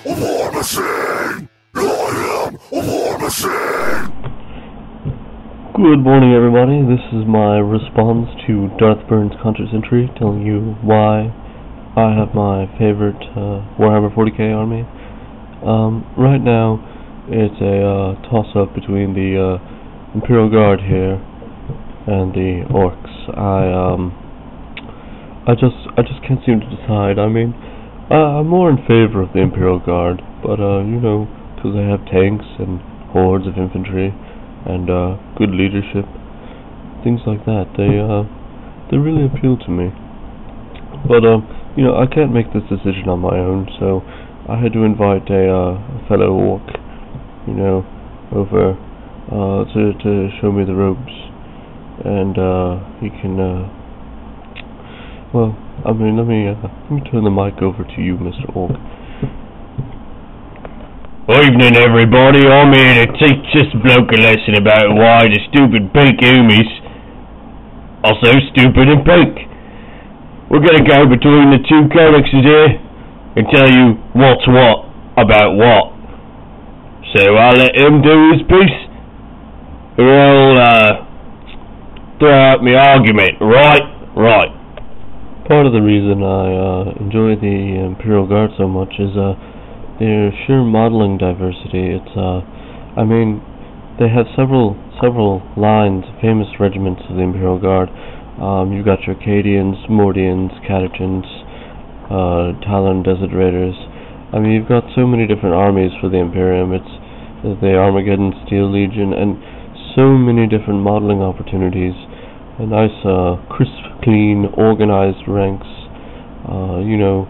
a war machine! I am a war machine! Good morning, everybody. This is my response to Darthburn's Counter-Century, telling you why I have my favorite Warhammer 40k army. Right now, it's a toss-up between the Imperial Guard here and the Orks. I just can't seem to decide. I mean, I'm more in favor of the Imperial Guard, but you know, because they have tanks and hordes of infantry and good leadership, things like that. They really appeal to me. But you know, I can't make this decision on my own, so I had to invite a fellow Ork, you know, over to show me the ropes, and he can. Well, I mean, let me turn the mic over to you, Mr. Ork. Evening, everybody. I'm here to teach this bloke a lesson about why the stupid pink Umis are so stupid and pink. We're gonna go between the two codexes here and tell you what's what about what. So I'll let him do his piece, or I'll throw out my argument. Right. Part of the reason I enjoy the Imperial Guard so much is their sheer modeling diversity. It's I mean, they have several lines, famous regiments of the Imperial Guard. You've got your Cadians, Mordians, Catechans, Talon Desert Raiders. I mean, you've got so many different armies for the Imperium. It's the Armageddon Steel Legion, and so many different modeling opportunities. A nice, crisp, clean, organized ranks. You know,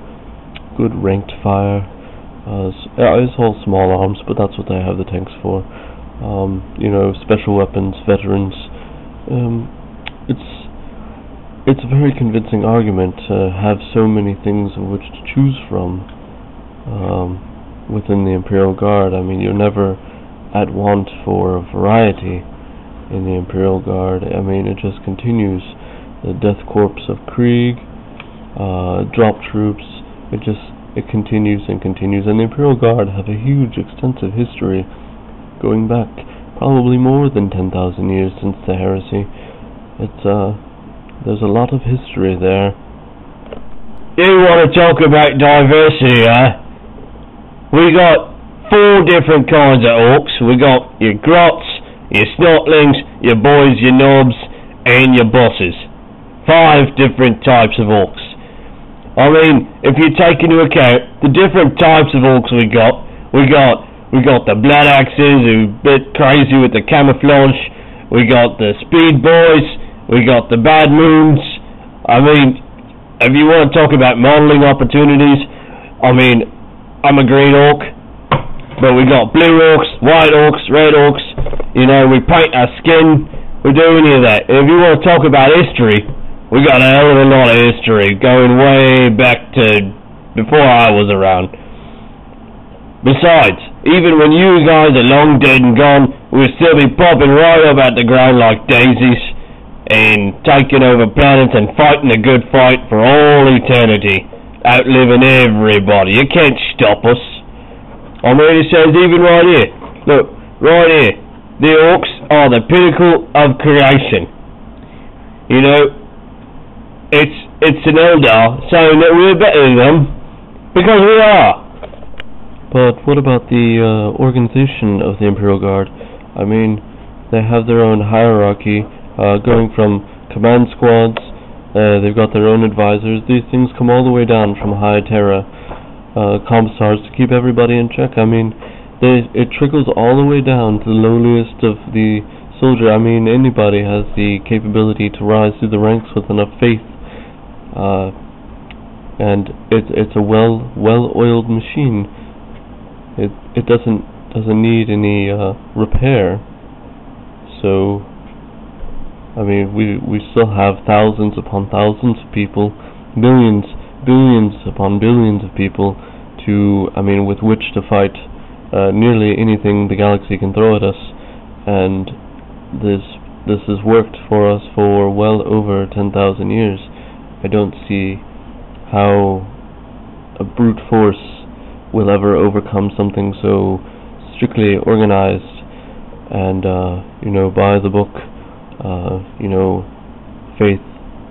good ranked fire. It's all small arms, but that's what they have the tanks for. You know, special weapons, veterans. It's a very convincing argument to have so many things of which to choose from within the Imperial Guard. I mean, you're never at want for variety in the Imperial Guard. I mean, it just continues. The Death Corps of Krieg, drop troops, it continues and continues. And the Imperial Guard have a huge, extensive history going back probably more than 10,000 years since the heresy. There's a lot of history there. You want to talk about diversity, huh? We got 4 different kinds of orcs. We got your grots, your snotlings, your boys, your knobs, and your bosses. 5 different types of orcs. I mean, if you take into account the different types of orcs we got the blood axes who bit crazy with the camouflage. We got the speed boys. We got the bad moons. I mean, if you want to talk about modeling opportunities, I mean, I'm a green orc, but we got blue orcs, white orcs, red orcs. You know, we paint our skin. We do any of that. If you want to talk about history, we got a hell of a lot of history going way back to before I was around. Besides, even when you guys are long dead and gone, we'll still be popping right up at the ground like daisies and taking over planets and fighting a good fight for all eternity, outliving everybody. You can't stop us. I mean, it says even right here. Look, right here. The Orks are the pinnacle of creation. You know, it's an Eldar saying that we're better than them, because we are. But what about the organization of the Imperial Guard? I mean, they have their own hierarchy, going from command squads. They've got their own advisors. These things come all the way down from High Terra, commissars to keep everybody in check. I mean, it trickles all the way down to the lowliest of the soldier. I mean, anybody has the capability to rise through the ranks with enough faith, and it's a well-oiled machine. It doesn't need any repair. So, I mean, we still have thousands upon thousands of people, billions upon billions of people with which to fight nearly anything the galaxy can throw at us, and this has worked for us for well over 10,000 years. I don't see how a brute force will ever overcome something so strictly organized and, by the book, faith,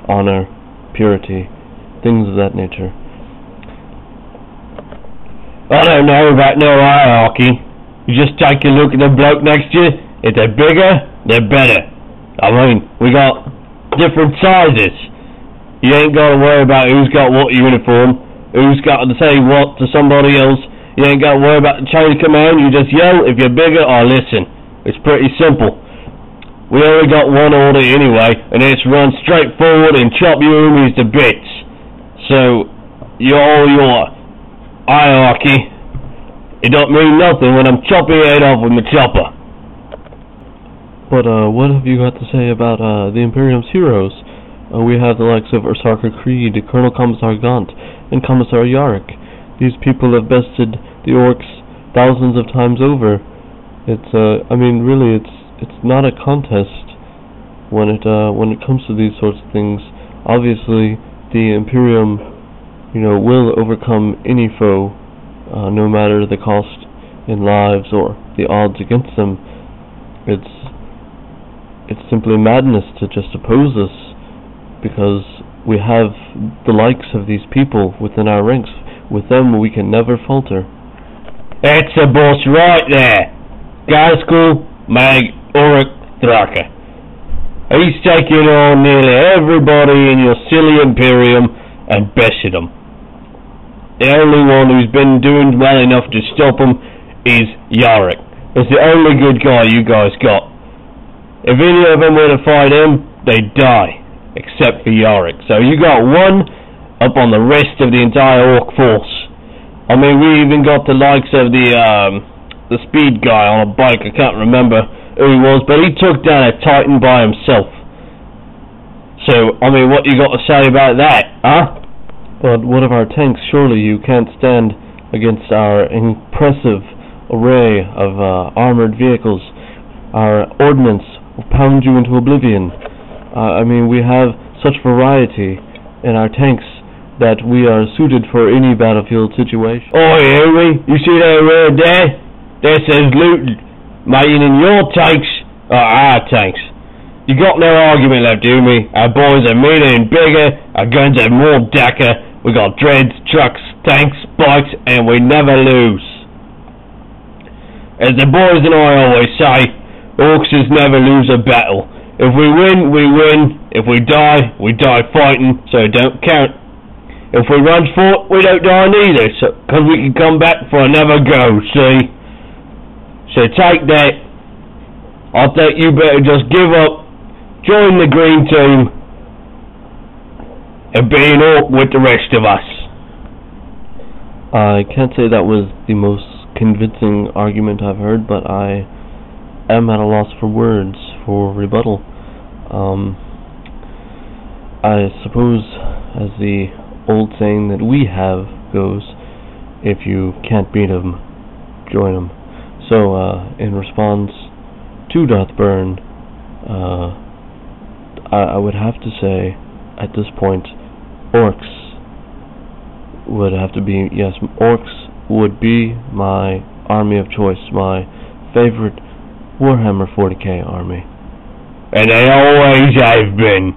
honor, purity, things of that nature. I don't know about no hierarchy. You just take a look at the bloke next to you. If they're bigger, they're better. I mean, we got different sizes. You ain't got to worry about who's got what uniform, who's got to say what to somebody else. You ain't got to worry about the chain of command. You just yell if you're bigger or listen. It's pretty simple. We only got one order anyway, and it's run straight forward and chop your homies to bits. So, you're all your hierarchy. It don't mean nothing when I'm chopping your head off with my chopper. But what have you got to say about the Imperium's heroes? We have the likes of Ursarker Creed, Colonel Commissar Gaunt, and Commissar Yarrick. These people have bested the Orks thousands of times over. It's really, it's not a contest when it comes to these sorts of things. Obviously, the Imperium, will overcome any foe, no matter the cost in lives or the odds against them. It's simply madness to just oppose us, because we have the likes of these people within our ranks. With them, we can never falter. That's the boss right there. Gaskell Mag Ork Thraka. He's taken on nearly everybody in your silly Imperium and bested them. The only one who's been doing well enough to stop him is Yarrick. It's the only good guy you guys got. If any of them were to fight him, they'd die, except for Yarrick. So you got one up on the rest of the entire Ork force. I mean, we even got the likes of the speed guy on a bike. I can't remember who he was, but he took down a Titan by himself. So, I mean, what you got to say about that, huh? But what of our tanks? Surely you can't stand against our impressive array of armored vehicles. Our ordnance will pound you into oblivion. We have such variety in our tanks that we are suited for any battlefield situation. Oh, Henry, you see that word there? That says looting. Meaning your tanks are our tanks. You got no argument left, do me? Our boys are meaner and bigger, our guns are more dacker, we got dreads, trucks, tanks, bikes, and we never lose. As the boys and I always say, Orks never lose a battle. If we win, we win. If we die fighting, so it don't count. If we run for it, we don't die neither, because we can come back for another go, see? So take that. I think you better just give up, join the green team, and be an Ork with the rest of us. I can't say that was the most convincing argument I've heard, but I am at a loss for words for rebuttal. I suppose, as the old saying that we have goes, if you can't beat 'em, join 'em. So, in response to Darthburn, I would have to say, at this point, Orks would have to be, yes, Orks would be my army of choice, my favorite Warhammer 40k army. And they always have been.